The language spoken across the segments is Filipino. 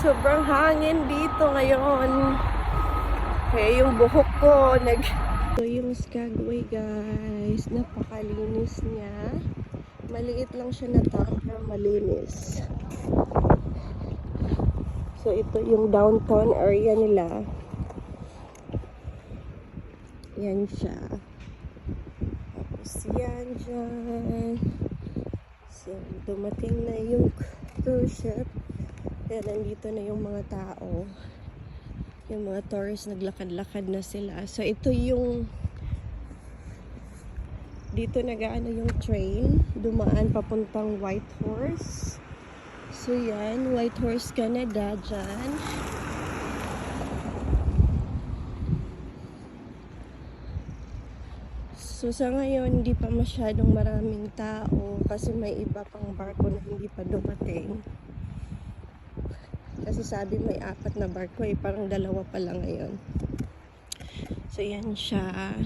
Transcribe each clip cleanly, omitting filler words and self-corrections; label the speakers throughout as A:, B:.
A: Sobrang hangin dito ngayon. Kaya yung buhok ko Ito yung Skagway guys. Napakalinis niya. Maliit lang siya na town pero malinis. So ito yung downtown area nila. Yan siya. Tapos yan dyan. So dumating na yung cruise ship. Kaya nandito na yung mga tao. Yung mga tourists naglakad-lakad na sila. So ito yung dito nagaano yung train. Dumaan papuntang Whitehorse. So yan, Whitehorse, Canada dyan. So sa ngayon hindi pa masyadong maraming tao kasi may iba pang barko na hindi pa dumating. Kasi sabi may 4 na barko parang 2 pa lang ngayon. So yan siya.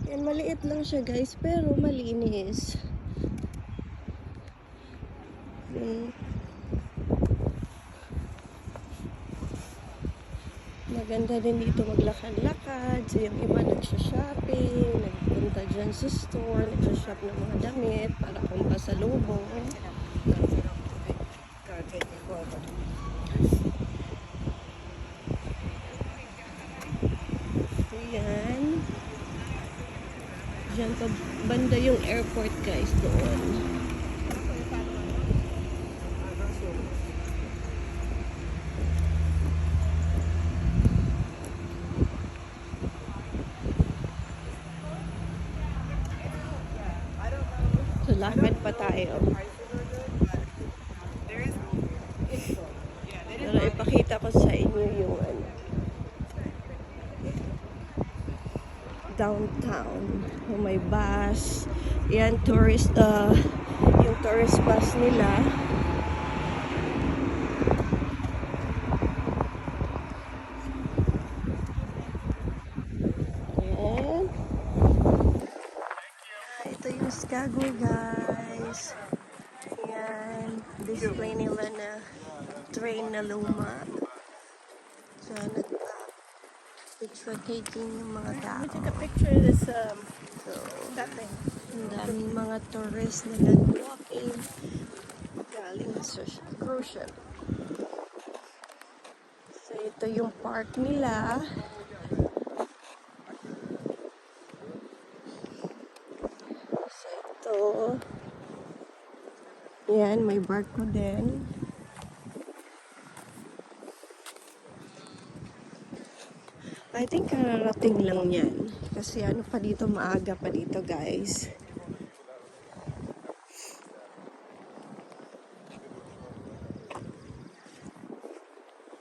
A: Yan, maliit lang siya guys pero malinis. Okay. Maganda din dito maglakad-lakad. So yung iba nagsha-shopping, nagpunta dyan sa store, nagsha-shop ng mga damit para pampasalubong. Ayan. Diyan pa banda yung airport guys doon. So lakad pa tayo. Pero ipakita ko sa inyo yung downtown. Oh, may bus. Yan, tourist, yung tourist bus nila. Yan. Ito yung Skagway, guys. Yan. Display nila na train na luma. So, picture taking yung mga tao.
B: Let me take a picture of this,
A: So,
B: that thing.
A: ang daming mga tourists na nag-walking galing sa cruise ship. So, ito yung park nila. So, ito. Yan, may barko din. I think kararating lang yan. Kasi ano pa dito, maaga pa dito guys.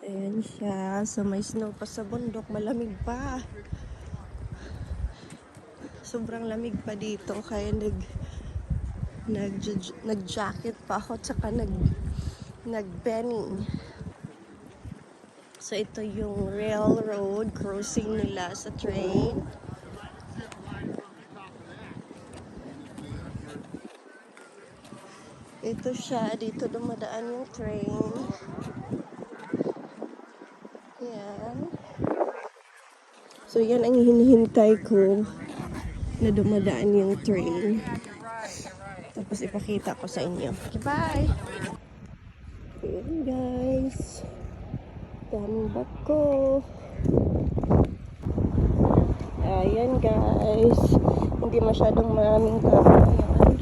A: Ayan siya. So may snow pa sa bundok. Malamig pa. Sobrang lamig pa dito. Kaya nag-jacket pa ako. Tsaka nag-benning. So ito yung railroad crossing nila sa train. Ito siya, dito dumadaan yung train. Yan. So yan ang hinihintay ko na dumadaan yung train. Tapos ipakita ko sa inyo. Okay, bye! Ayan guys. Tambak ko. Ayan guys. Hindi masyadong maraming tao ngayon.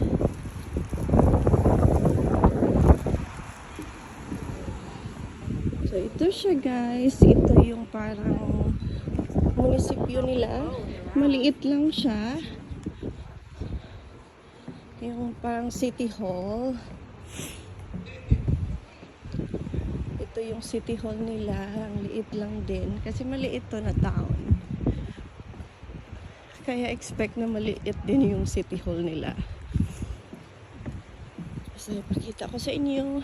A: So ito siya guys. Ito yung parang munisipyo nila. Maliit lang siya. Yung parang city hall. Ito yung city hall nila. Ang liit lang din. Kasi maliit to na town. Kaya expect na maliit din yung city hall nila. So, ipakita ko sa inyo.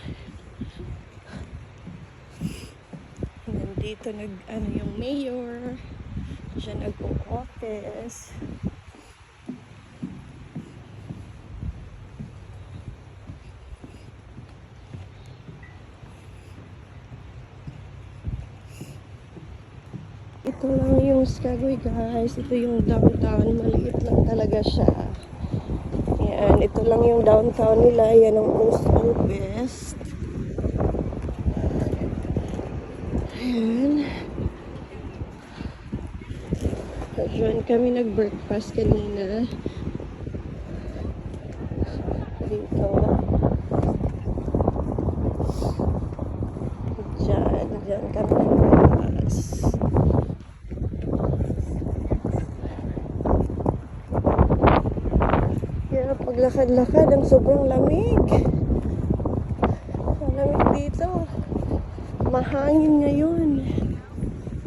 A: Nandito yung mayor. Siya nag-office. Ito lang yung Skagway guys. Ito yung downtown. Maliit lang talaga siya. Yan. Ito lang yung downtown nila. Yan ang post office. Ayan. Diyan kami nag-breakfast kanina. Dito. Diyan kami nag-breakfast. Kaya paglakad-lakad, ang sobrang lamig. Ang lamig dito. Mahangin ngayon.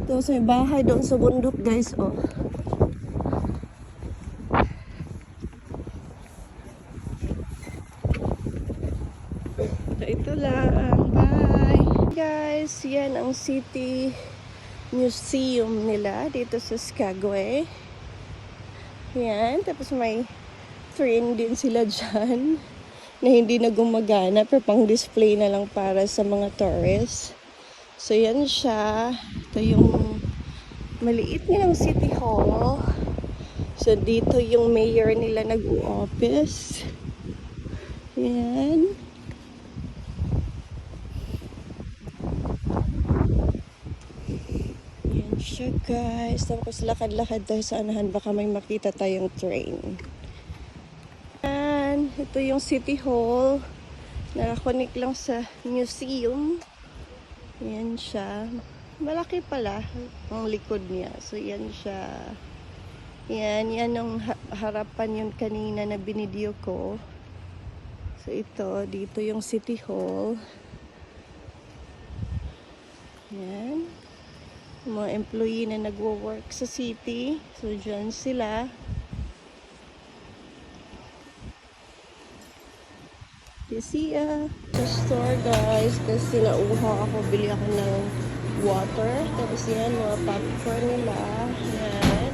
A: Ito sa bahay doon sa bundok guys, oh. Ito lang. Bye! Guys, yan ang City Museum nila dito sa Skagway. Yan. Tapos may train din sila dyan na hindi na gumagana pero pang display na lang para sa mga tourists. So yan siya. Ito yung maliit nilang City Hall. So dito yung mayor nila nag-u-office. Yan. Yan siya guys. Tapos lakad-lakad tayo sa anahan. Baka may makita tayong train. Yan. Ito yung City Hall. Nakakonik lang sa museum. Yan siya. Malaki pala ang likod niya. So yan siya. Yan ang harapan yung kanina na binidyo ko. So ito, dito yung City Hall. Yan. Yung mga employee na nagwo-work sa city. So dyan sila. See ya. Sa store guys, kasi nauha ako, bili ako ng water. Tapos yan, mga popcorn nila. Yan.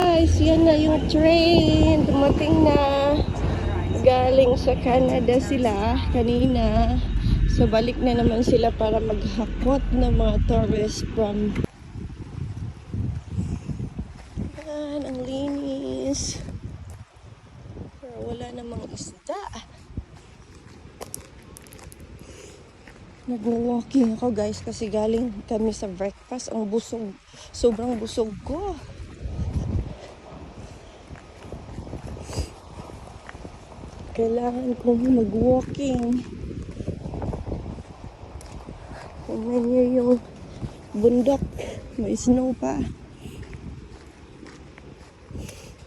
A: Guys, yan na yung train. Dumating na. Galing sa Canada sila kanina. So balik na naman sila para maghakot ng mga tourists from ang linis. Pero wala namang isda. Nag-walking ako guys kasi galing kami sa breakfast. Ang busog. Sobrang busog ko. Kailangan kong mag-walking. Tingnan niyo yung bundok. May snow pa.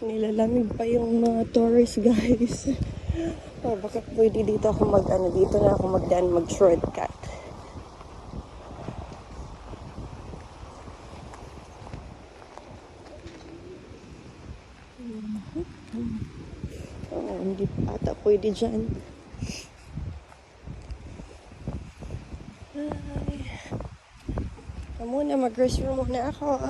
A: Nilalamig pa yung mga tourists guys. Oh, baka pwede dito ako dito na ako mag-shortcut. Oh, hindi pa ata pwede dyan. Ay. Muna, mag-restroom muna ako.